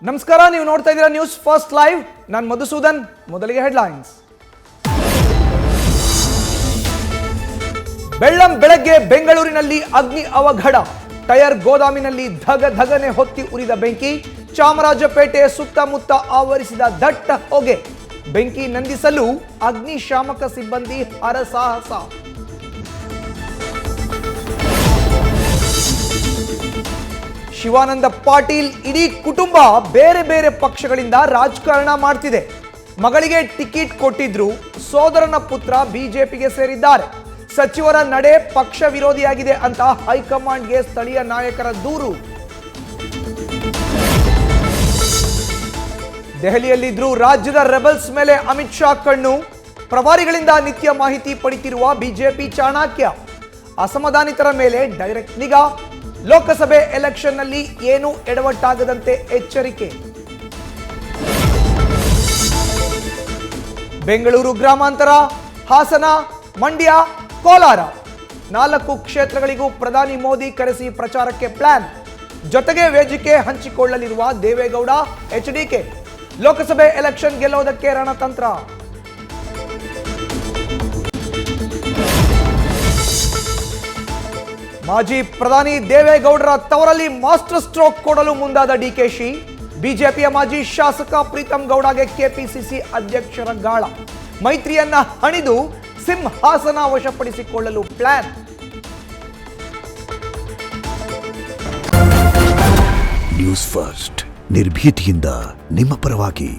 ನಮಸ್ಕಾರ, ನೀವು ನೋಡ್ತಾ ಇದ್ದೀರಾ ನ್ಯೂಸ್ ಫಸ್ಟ್ ಲೈವ್. ನಾನು ಮಧುಸೂದನ್. ಮೊದಲಿಗೆ ಹೆಡ್ಲೈನ್ಸ್. ಬೆಳಗ್ಗೆ ಬೆಂಗಳೂರಿನಲ್ಲಿ ಅಗ್ನಿ ಅವಘಡ. ಟೈರ್ ಗೋದಾಮಿನಲ್ಲಿ ಧಗಧಗನೆ ಹೊತ್ತಿ ಉರಿದ ಬೆಂಕಿ. ಚಾಮರಾಜಪೇಟೆ ಸುತ್ತಮುತ್ತ ಆವರಿಸಿದ ದಟ್ಟ ಹೊಗೆ. ಬೆಂಕಿ ನಂದಿಸಲು ಅಗ್ನಿಶಾಮಕ ಸಿಬ್ಬಂದಿ ಹರಸಾಹಸ. ಶಿವಾನಂದ ಪಾಟೀಲ್ ಇಡೀ ಕುಟುಂಬ ಬೇರೆ ಬೇರೆ ಪಕ್ಷಗಳಿಂದ ರಾಜಕಾರಣ ಮಾಡ್ತಿದೆ. ಮಗಳಿಗೆ ಟಿಕೆಟ್ ಕೊಟ್ಟಿದ್ರು, ಸೋದರನ ಪುತ್ರ ಬಿಜೆಪಿಗೆ ಸೇರಿದ್ದಾರೆ. ಸಚಿವರ ನಡೆ ಪಕ್ಷ ವಿರೋಧಿಯಾಗಿದೆ ಅಂತ ಹೈಕಮಾಂಡ್ಗೆ ಸ್ಥಳೀಯ ನಾಯಕರ ದೂರು. ದೆಹಲಿಯಲ್ಲಿದ್ರು ರಾಜ್ಯದ ರೆಬಲ್ಸ್ ಮೇಲೆ ಅಮಿತ್ ಶಾ ಕಣ್ಣು. ಪ್ರಭಾರಿಗಳಿಂದ ನಿತ್ಯ ಮಾಹಿತಿ ಪಡೆಯುತ್ತಿರುವ ಬಿಜೆಪಿ ಚಾಣಕ್ಯ. ಅಸಮಾಧಾನಿತರ ಮೇಲೆ ಡೈರೆಕ್ಟ್ ನಿಗಾ. ಲೋಕಸಭೆ ಎಲೆಕ್ಷನ್ನಲ್ಲಿ ಏನೂ ಎಡವಟ್ಟಾಗದಂತೆ ಎಚ್ಚರಿಕೆ. ಬೆಂಗಳೂರು ಗ್ರಾಮಾಂತರ, ಹಾಸನ, ಮಂಡ್ಯ, ಕೋಲಾರ 4 ಕ್ಷೇತ್ರಗಳಿಗೂ ಪ್ರಧಾನಿ ಮೋದಿ ಕರೆಸಿ ಪ್ರಚಾರಕ್ಕೆ ಪ್ಲಾನ್. ಜೊತೆಗೆ ವೇದಿಕೆ ಹಂಚಿಕೊಳ್ಳಲಿರುವ ದೇವೇಗೌಡ, ಎಚ್ಡಿಕೆ. ಲೋಕಸಭೆ ಎಲೆಕ್ಷನ್ ಗೆಲ್ಲೋದಕ್ಕೆ ರಣತಂತ್ರ. ಮಾಜಿ ಪ್ರಧಾನಿ ದೇವೇಗೌಡರ ತವರಲ್ಲಿ ಮಾಸ್ಟರ್ ಸ್ಟ್ರೋಕ್ ಕೊಡಲು ಮುಂದಾದ ಡಿಕೆಶಿ. ಬಿಜೆಪಿಯ ಮಾಜಿ ಶಾಸಕ ಪ್ರೀತಂ ಗೌಡಗೆ ಕೆಪಿಸಿಸಿ ಅಧ್ಯಕ್ಷರ ಗಾಳ. ಮೈತ್ರಿಯನ್ನ ಹಣಿದು ಸಿಂಹಾಸನ ವಶಪಡಿಸಿಕೊಳ್ಳಲು ಪ್ಲಾನ್. ನ್ಯೂಸ್ ಫಸ್ಟ್, ನಿರ್ಭೀತಿಯಿಂದ ನಿಮ್ಮ ಪರವಾಗಿ.